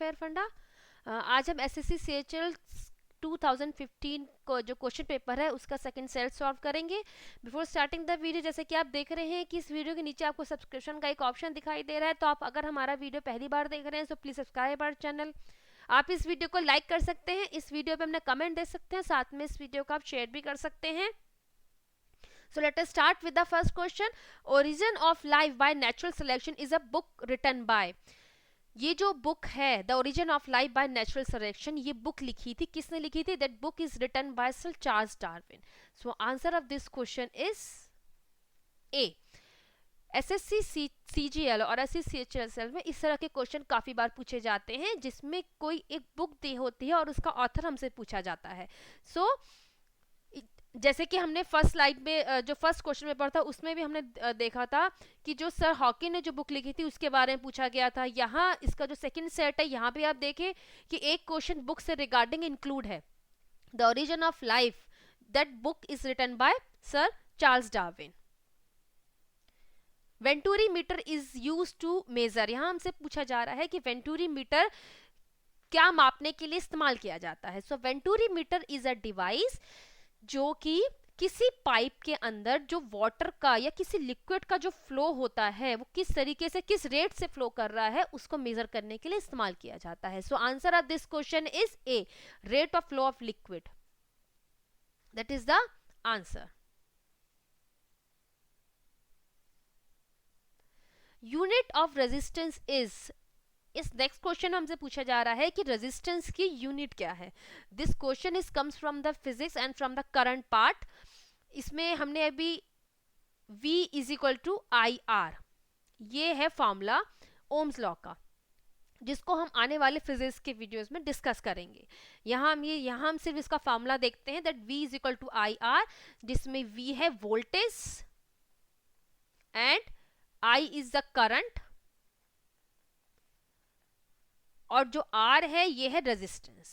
Fair फंडा। आज हम एसएससी सीएचएल 2015 को जो क्वेश्चन पेपर है उसका सेकंड सेट सॉल्व करेंगे। बिफोर स्टार्टिंग द वीडियो, जैसे कि आप देख रहे हैं कि इस वीडियो के नीचे आपको सब्सक्रिप्शन का एक ऑप्शन दिखाई दे रहा है, तो आप अगर हमारा वीडियो पहली बार देख रहे हैं तो प्लीज सब्सक्राइब आवर चैनल। आप इस वीडियो को लाइक कर सकते हैं, इस वीडियो पे अपना कमेंट दे सकते हैं, साथ में इस वीडियो को आप शेयर भी कर सकते हैं। So let us start with the first question. Origin of Life by Natural Selection is a book written by. ये जो बुक है the origin of life by natural selection, ये बुक लिखी थी, किसने लिखी थी? That book is written by sir Charles Darwin. So answer of this question is A. SSC CGL और एसएससी सीएचएल में इस तरह के क्वेश्चन काफी बार पूछे जाते हैं, जिसमें कोई एक बुक दी होती है और उसका ऑथर हमसे पूछा जाता है। सो जैसे कि हमने फर्स्ट स्लाइड में जो फर्स्ट क्वेश्चन पेपर था उसमें भी हमने देखा था कि जो सर हॉकिन ने जो बुक लिखी थी उसके बारे में पूछा गया था। यहाँ इसका जो सेकंड सेट है, यहाँ पे आप देखें कि एक क्वेश्चन बुक से रिगार्डिंग इंक्लूड है। The origin of life, that book is written by sir Charles Darwin. Venturi meter is used to measure, यहाँ हमसे पूछा जा रहा है कि वेंटूरी मीटर क्या मापने के लिए इस्तेमाल किया जाता है। सो वेंटूरी मीटर इज अ डिवाइस जो कि किसी पाइप के अंदर जो वाटर का या किसी लिक्विड का जो फ्लो होता है वो किस तरीके से, किस रेट से फ्लो कर रहा है, उसको मेजर करने के लिए इस्तेमाल किया जाता है। So answer of this question is A, rate of flow of liquid. That is the answer. Unit of resistance is, इस नेक्स्ट क्वेश्चन हमसे पूछा जा रहा है कि रेजिस्टेंस की यूनिट क्या है। This question is comes from the physics and from the current part. इसमें हमने अभी V is equal to I R, ये है फॉर्मूला ओम्स लॉ का, जिसको हम आने वाले फिजिक्स के वीडियोस में डिस्कस करेंगे। यहाँ हम सिर्फ इसका फॉर्मूला देखते हैं, that V is equal to I R, जिसमें V है voltage and I is the current और जो R है ये है रेजिस्टेंस।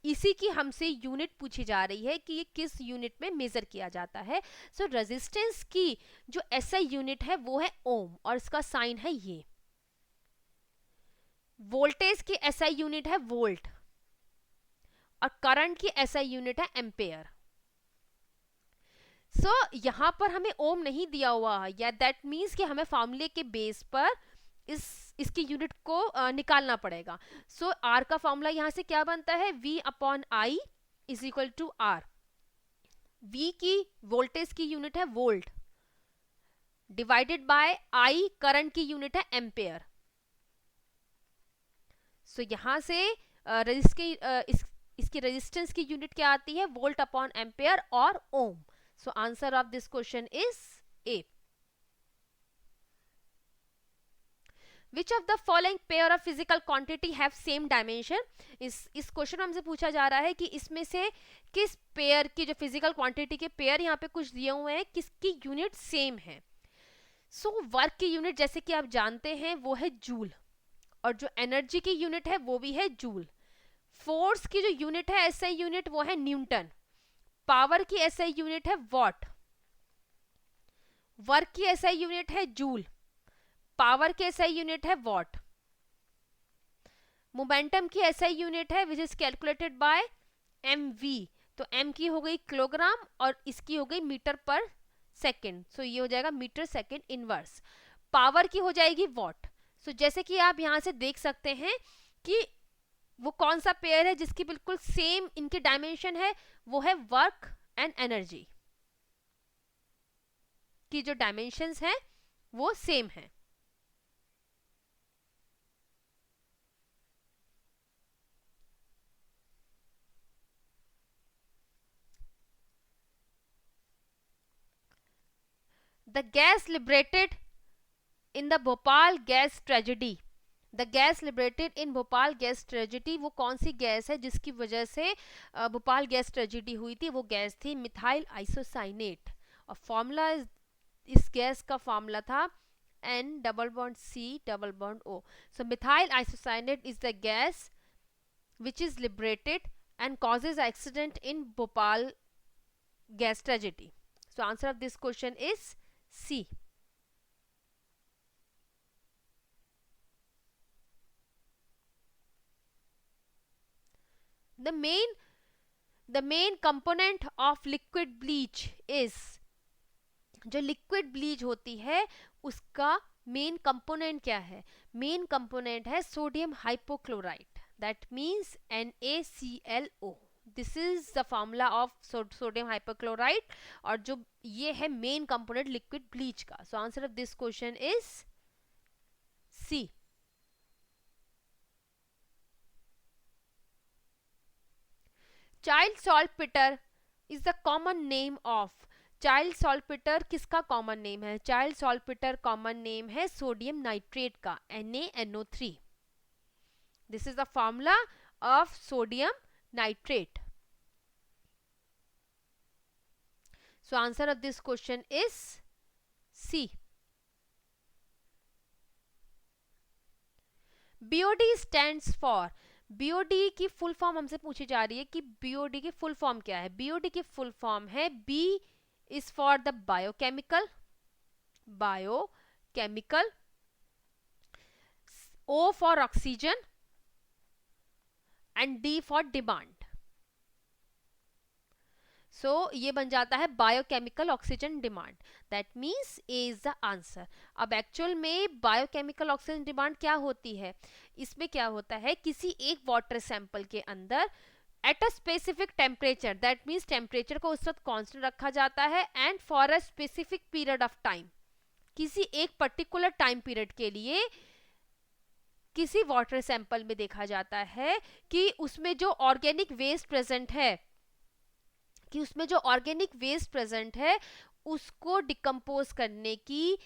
इसी की हमसे यूनिट पूछी जा रही है कि ये किस यूनिट में मेजर किया जाता है। सो रेजिस्टेंस की जो एसआई यूनिट है वो है ओम और इसका साइन है ये। वोल्टेज की एसआई यूनिट है वोल्ट और करंट की एसआई यूनिट है एम्पेयर। सो यहां पर हमें ओम नहीं दिया हुआ है, या दैट मीन्स कि हमें फॉर्मूले के बेस पर इसकी यूनिट को निकालना पड़ेगा। सो आर का फॉर्मूला यहां से क्या बनता है? V upon I is equal to R. V की वोल्टेज की यूनिट है volt, divided by I current की यूनिट है एम्पेयर। सो यहां से इसकी रेजिस्टेंस की यूनिट क्या आती है? वोल्ट अपॉन एम्पेयर और ohm. So answer of this question is A. Which of the following pair of physical quantity have same dimension? इस क्वेश्चन हमसे पूछा जा रहा है कि इसमें से किस पेयर की, जो फिजिकल क्वांटिटी के पेयर यहाँ पे कुछ दिए हुए हैं, किसकी यूनिट सेम है। सो वर्क की यूनिट जैसे कि आप जानते हैं वो है जूल, और जो एनर्जी की यूनिट है वो भी है जूल। फोर्स की जो यूनिट है एसआई यूनिट वो है न्यूटन। पावर की एसआई यूनिट है वॉट। वर्क की एसआई यूनिट है जूल, पावर की एसआई यूनिट है वॉट। मोमेंटम की एसआई यूनिट है which is calculated by mv, तो m की हो गई किलोग्राम और इसकी हो गई मीटर पर सेकेंड। सो ये हो जाएगा मीटर सेकेंड इनवर्स। पावर की हो जाएगी वॉट। सो जैसे कि आप यहां से देख सकते हैं कि वो कौन सा पेयर है जिसकी बिल्कुल सेम इनकी डायमेंशन है, वो है वर्क एंड एनर्जी की जो डायमेंशंस हैं वो सेम है। The gas liberated in the Bhopal gas tragedy, the gas liberated in Bhopal gas tragedy, वो कौन सी गैस है जिसकी वजह से भोपाल गैस ट्रेजेडी हुई थी? वो गैस थी मिथाइल आइसोसाइनेट, और फॉर्मूला इस गैस का फॉर्मूला था N double bond C double bond O। So methyl isocyanate is the gas which is liberated and causes accident in Bhopal gas tragedy. So answer of this question is C. The main component of liquid bleach is, जो liquid bleach होती है उसका main component क्या है? Main component है sodium hypochlorite, that means NaClO. This is the formula of sodium hypochlorite, और जो ये है मेन कंपोनेंट लिक्विड ब्लीच का. So answer of this question is C. Child saltpetre is the common name of. Child saltpetre किसका common name है? Child saltpetre common name है sodium nitrate का, NaNO3. This is the formula of sodium nitrate. So answer of this question is C. BOD stands for. BOD की full form हमसे पूछी जा रही है कि BOD की फुल फॉर्म क्या है. BOD की फुल फॉर्म है B is for the biochemical, O for oxygen and D for demand. So ये बन जाता है biochemical oxygen demand. That means A is the answer. अब एक्चुअल में biochemical oxygen demand क्या होती है? इसमें क्या होता है, किसी एक वाटर सैंपल के अंदर at a specific temperature, that means temperature को उस वक्त कांस्टेंट रखा जाता है, and for a specific period of time, किसी एक पर्टिकुलर टाइम पीरियड के लिए किसी वाटर सैंपल में देखा जाता है कि उसमें जो ऑर्गेनिक वेस्ट प्रेजेंट है उसको डिकम्पोज करने की,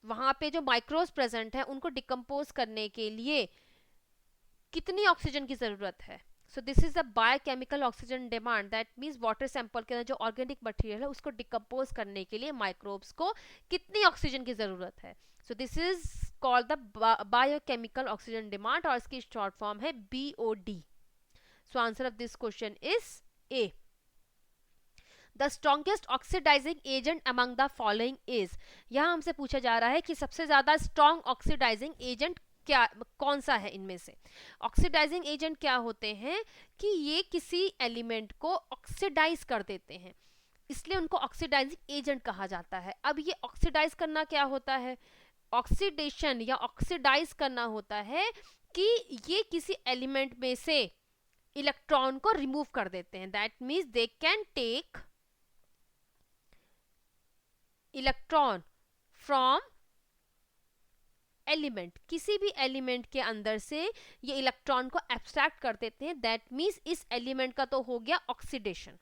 वहां पे जो माइक्रोब्स प्रेजेंट है उनको डिकम्पोज करने के लिए कितनी ऑक्सीजन की जरूरत है. So this is the biochemical oxygen demand. That means water sample के अंदर जो ऑर्गेनिक मटेरियल है उसको डिकम्पोज करने के लिए माइक्रोब्स को कितनी ऑक्सीजन की जरूरत है. So this is called the biochemical oxygen demand, और इसकी शॉर्ट फॉर्म है BOD. So answer of this question is A. The strongest oxidizing agent among the following is. यहाँ हमसे पूछा जा रहा है कि सबसे ज्यादा स्ट्रॉन्ग ऑक्सीडाइजिंग एजेंट क्या, कौन सा है इनमें से. ऑक्सीडाइजिंग एजेंट क्या होते हैं कि ये किसी एलिमेंट को ऑक्सीडाइज कर देते हैं, इसलिए उनको ऑक्सीडाइजिंग एजेंट कहा जाता है. अब ये ऑक्सीडाइज करना क्या होता है? ऑक्सीडेशन या ऑक्सीडाइज करना होता है कि ये किसी एलिमेंट में से इलेक्ट्रॉन को रिमूव कर देते हैं. That means they can take electron from element, किसी भी एलिमेंट के अंदर से ये इलेक्ट्रॉन को एब्स्ट्रैक्ट कर देते हैं. दैट मीन्स इस एलिमेंट का तो हो गया ऑक्सीडेशन,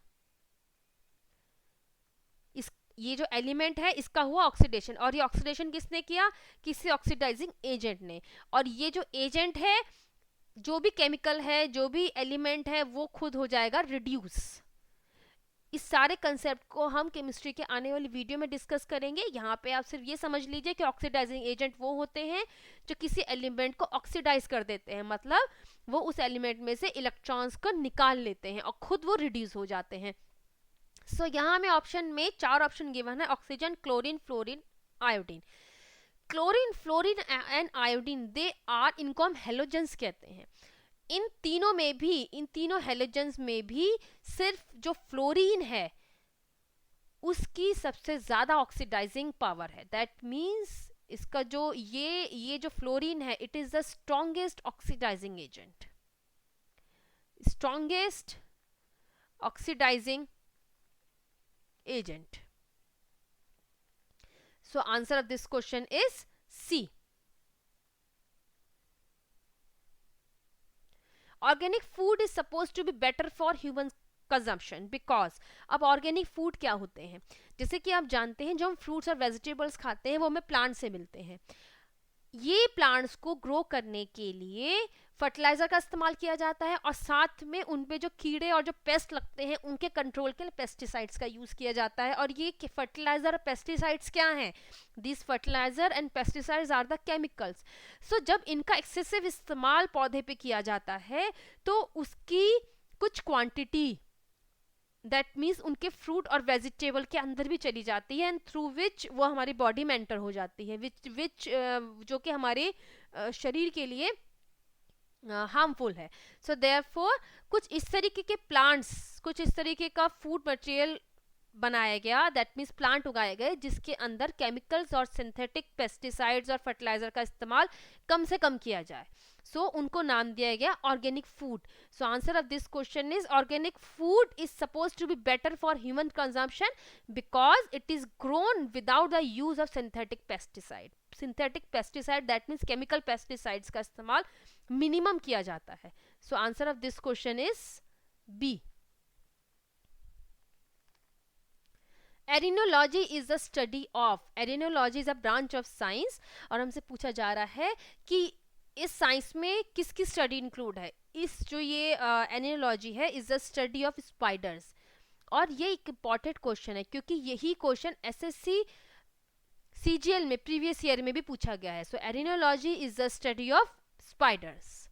ये जो एलिमेंट है इसका हुआ ऑक्सीडेशन, और ये ऑक्सीडेशन किसने किया? किसी ऑक्सीडाइजिंग एजेंट ने. और ये जो एजेंट है, जो भी केमिकल है, जो भी एलिमेंट है, वो खुद हो जाएगा रिड्यूस. इस सारे कंसेप्ट को हम केमिस्ट्री के आने वाली वीडियो में डिस्कस करेंगे. यहाँ पे आप सिर्फ ये समझ लीजिए कि ऑक्सीडाइजिंग एजेंट वो होते हैं जो किसी एलिमेंट को ऑक्सीडाइज कर देते हैं, मतलब वो उस एलिमेंट में से इलेक्ट्रॉन्स को निकाल लेते हैं और खुद वो रिड्यूस हो जाते हैं. सो यहाँ हमें ऑप्शन में 4 ऑप्शन गिवन है: oxygen, chlorine, fluorine, iodine. Chlorine, fluorine and iodine, they are, इनको हम हेलोजेंस कहते हैं. इन तीनों हेलोजेंस में भी सिर्फ जो फ्लोरीन है उसकी सबसे ज्यादा ऑक्सीडाइजिंग पावर है. दैट मीन्स इसका जो ये जो फ्लोरीन है, it is the strongest oxidising agent, strongest oxidising agent. So answer of this question is C. Organic food is suppose to be better for human consumption because. अब organic food क्या होते हैं? जैसे कि आप जानते हैं जो हम फ्रूट्स और वेजिटेबल्स खाते हैं वो हमें प्लांट से मिलते हैं. ये प्लांट्स को ग्रो करने के लिए फर्टिलाइजर का इस्तेमाल किया जाता है, और साथ में उन पे जो कीड़े और जो पेस्ट लगते हैं उनके कंट्रोल के लिए पेस्टिसाइड्स का यूज किया जाता है. और ये फर्टिलाइजर और पेस्टिसाइड्स क्या हैं? This fertiliser and pesticides are the chemicals. So जब इनका एक्सेसिव इस्तेमाल पौधे पे किया जाता है तो उसकी कुछ क्वांटिटी, दैट मीन्स उनके फ्रूट और वेजिटेबल के अंदर भी चली जाती है, एंड थ्रू विच वो हमारी बॉडी में एंटर हो जाती है, विच जो कि हमारे शरीर के लिए हार्मफुल है. सो देयरफॉर कुछ इस तरीके के प्लांट्स, कुछ इस तरीके का फूड मटेरियल बनाया गया, दैट मीन्स प्लांट उगाए गए जिसके अंदर केमिकल्स और सिंथेटिक पेस्टिसाइड्स और फर्टिलाइजर का इस्तेमाल कम से कम किया जाए. सो उनको नाम दिया गया organic food. So answer of this question is organic food is suppose to be better for human consumption because it is grown without the use of synthetic pesticide. Synthetic pesticide that means chemical pesticides का इस्तेमाल minimum किया जाता है. So answer of this question is B. Araneology is the study of. Araneology is a branch of science. और हमसे पूछा जा रहा है कि इस साइंस में किसकी स्टडी इंक्लूड है. इस जो ये एरिनोलॉजी है is the study of spiders. और ये एक इंपॉर्टेंट क्वेश्चन है क्योंकि यही क्वेश्चन एसएससी सीजीएल में प्रीवियस ईयर में भी पूछा गया है. So araneology is the study of spiders.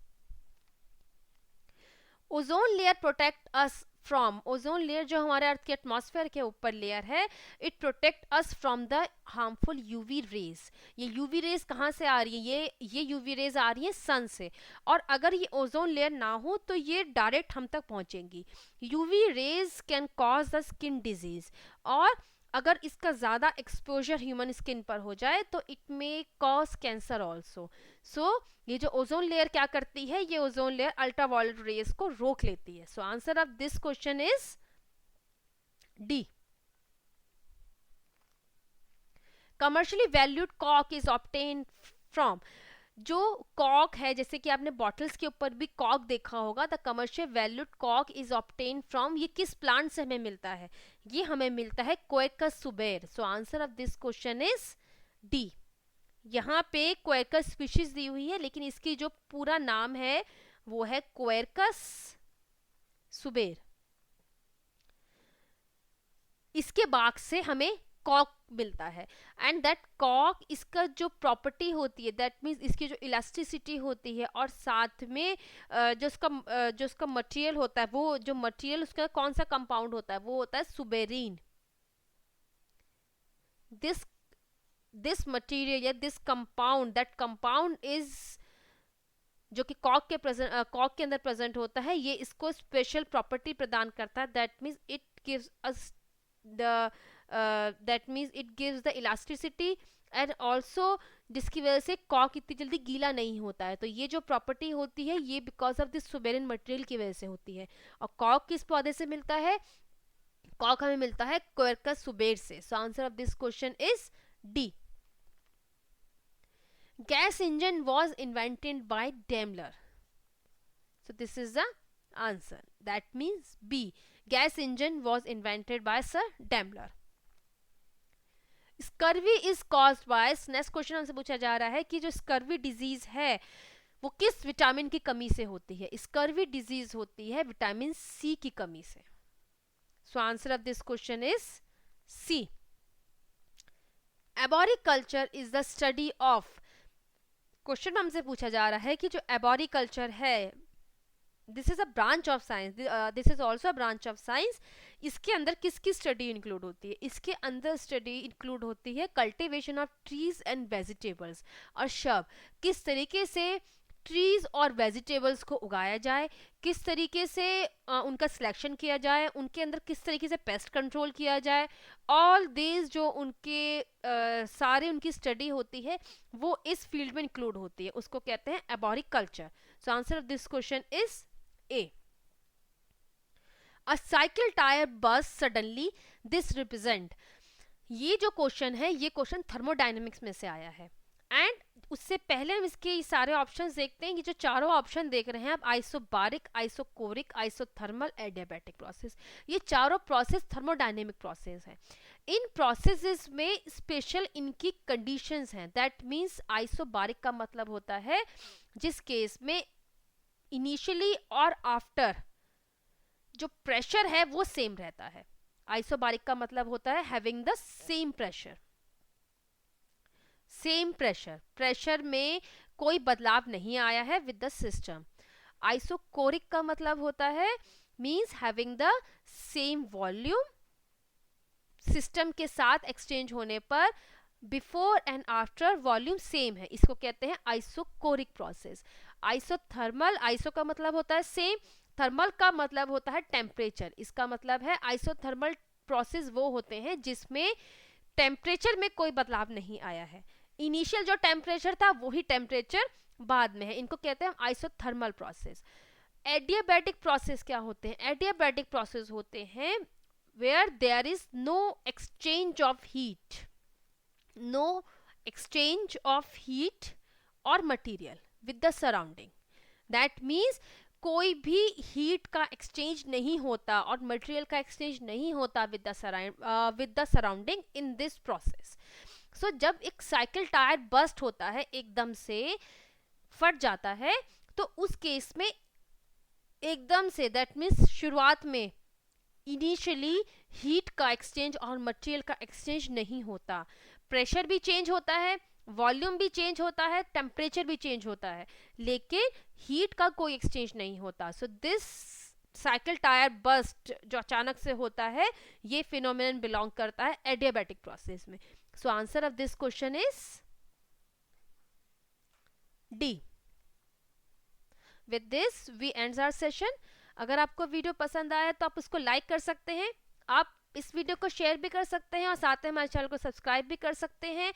Ozone layer protect us from. Ozone layer जो हमारे अर्थ के एटमॉस्फेयर के ऊपर लेयर है, it protect us from the harmful UV rays. ये यूवी रेज कहाँ से आ रही है? ये यूवी रेज आ रही है सन से. और अगर ये ओजोन लेयर ना हो तो ये डायरेक्ट हम तक पहुंचेंगी. UV rays can cause the skin disease. और अगर इसका ज़्यादा एक्सपोजर ह्यूमन स्किन पर हो जाए तो it may cause cancer also. So ये जो ओजोन लेयर क्या करती है, ये ओजोन लेयर अल्ट्रावायलेट रेज को रोक लेती है. So answer of this question is D. Commercially valued कॉक इज ऑब्टेन फ्रॉम. जो कॉक है, जैसे कि आपने बॉटल्स के ऊपर भी कॉक देखा होगा, द कमर्शियल वैल्यूड कॉक इज ऑब्टेन फ्रॉम. ये किस प्लांट से हमें मिलता है? ये हमें मिलता है क्वेकस सुबेर. सो answer of this question is D. यहाँ पे क्वेकस स्पीशीज दी हुई है लेकिन इसकी जो पूरा नाम है वो है क्वेरकस सुबेर. इसके बाग से हमें कॉक मिलता है. एंड दैट कॉक, इसका जो प्रॉपर्टी होती है, दैट मीन्स इसकी जो इलास्टिसिटी होती है और साथ में जो उसका मटेरियल होता है, वो जो मटेरियल उसका कौन सा कंपाउंड होता है, वो होता है सुबेरीन. दिस मटेरियल या this compound, that compound is जो कि कॉक के अंदर प्रेजेंट होता है, ये इसको स्पेशल प्रॉपर्टी प्रदान करता है. That means it gives us the elasticity and also जिसकी वजह से कॉक इतनी जल्दी गीला नहीं होता है. तो ये जो प्रॉपर्टी होती है ये because of this suberin material की वजह से होती है. और कॉक किस पौधे से मिलता है? कॉक हमें मिलता है क्वेरकस सुबेर से. So answer of this question is D. Gas engine was invented by Daimler. So this is the answer. That means B. Gas engine was invented by Sir Daimler. Scurvy is caused by. Next question हमसे पूछा जा रहा है कि जो scurvy disease है वो किस विटामिन की कमी से होती है? स्कर्वी डिजीज होती है विटामिन सी की कमी से. So answer of this question is C. Arboriculture is the study of. Question में हमसे पूछा जा रहा है कि जो एबोरिकल्चर है, this is a branch of science, this is also a branch of science. इसके अंदर किसकी स्टडी इंक्लूड होती है? इसके अंदर स्टडी इंक्लूड होती है cultivation of trees and vegetables और शब. किस तरीके से ट्रीज और वेजिटेबल्स को उगाया जाए, किस तरीके से उनका सिलेक्शन किया जाए, उनके अंदर किस तरीके से पेस्ट कंट्रोल किया जाए. ऑल दिस जो उनके सारे उनकी स्टडी होती है वो इस फील्ड में इंक्लूड होती है. उसको कहते हैं arboriculture. So answer of this question is A. A cycle tyre burst suddenly, this represent. ये जो क्वेश्चन है ये क्वेश्चन थर्मोडायनेमिक्स में से आया है. एंड उससे पहले हम इसके सारे ऑप्शंस देखते हैं. ये जो चारों ऑप्शन देख रहे हैं आप, isobaric, isochoric, isothermal, adiabatic process, ये चारों प्रोसेस थर्मोडायनेमिक प्रोसेस हैं. इन प्रोसेसेस में स्पेशल इनकी कंडीशंस हैं. दैट मींस आइसोबारिक का मतलब होता है जिस केस में इनिशियली और आफ्टर जो प्रेशर है वो सेम रहता है. आइसोबारिक का मतलब होता है having the same pressure. Same pressure में कोई बदलाव नहीं आया है विद द सिस्टम. आइसोकोरिक का मतलब होता है means having the same volume, system के साथ एक्सचेंज होने पर before and after volume same है. इसको कहते हैं आइसोकोरिक प्रोसेस. आइसोथर्मल, आइसो का मतलब होता है सेम, थर्मल का मतलब होता है टेम्परेचर। इसका मतलब है आइसोथर्मल प्रोसेस वो होते हैं जिसमें टेम्परेचर में कोई बदलाव नहीं आया है, इनिशियल जो टेम्परेचर था वही टेम्परेचर बाद में है, इनको कहते हैं आइसोथर्मल प्रोसेस। एडियाबैटिक प्रोसेस क्या होते हैं? एडियाबैटिक प्रोसेस होते हैं where there is no exchange of heat, no exchange of heat और material with the surrounding. That means कोई भी हीट का एक्सचेंज नहीं होता और मटेरियल का एक्सचेंज नहीं होता with the surrounding in this process. So जब एक साइकिल टायर बस्ट होता है, एकदम से फट जाता है, तो उस केस में एकदम से, दैट मीन्स शुरुआत में इनिशियली हीट का एक्सचेंज और मटेरियल का एक्सचेंज नहीं होता, प्रेशर भी चेंज होता है, वॉल्यूम भी चेंज होता है, टेम्परेचर भी चेंज होता है, लेकिन हीट का कोई एक्सचेंज नहीं होता। So this cycle tyre burst जो अचानक से होता है, ये फिनोमेनन बिलोंग करता है एडियाबैटिक प्रोसेस में। So answer of this question is D. With this we ends our session. अगर आपको वीडियो पसंद आया तो आप उसको लाइक कर सकते हैं, आप इस वीडियो को शेयर भी कर सकते हैं और साथ में हमारे चैनल को सब्सक्राइब भी कर सकते हैं।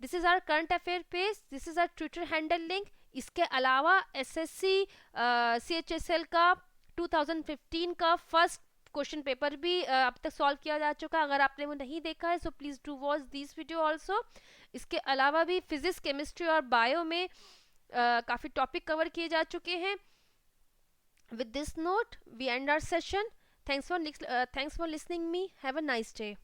This is our current affair page, this is our Twitter handle link. इसके अलावा एसएससी सीएचएसएल का 2015 का फर्स्ट क्वेश्चन पेपर भी अब तक सॉल्व किया जा चुका है। अगर आपने वो नहीं देखा है so please do watch this video also. इसके अलावा भी फिजिक्स, केमिस्ट्री और बायो में काफ़ी टॉपिक कवर किए जा चुके हैं। With this note, we end our session. Thanks for listening me. Have a nice day.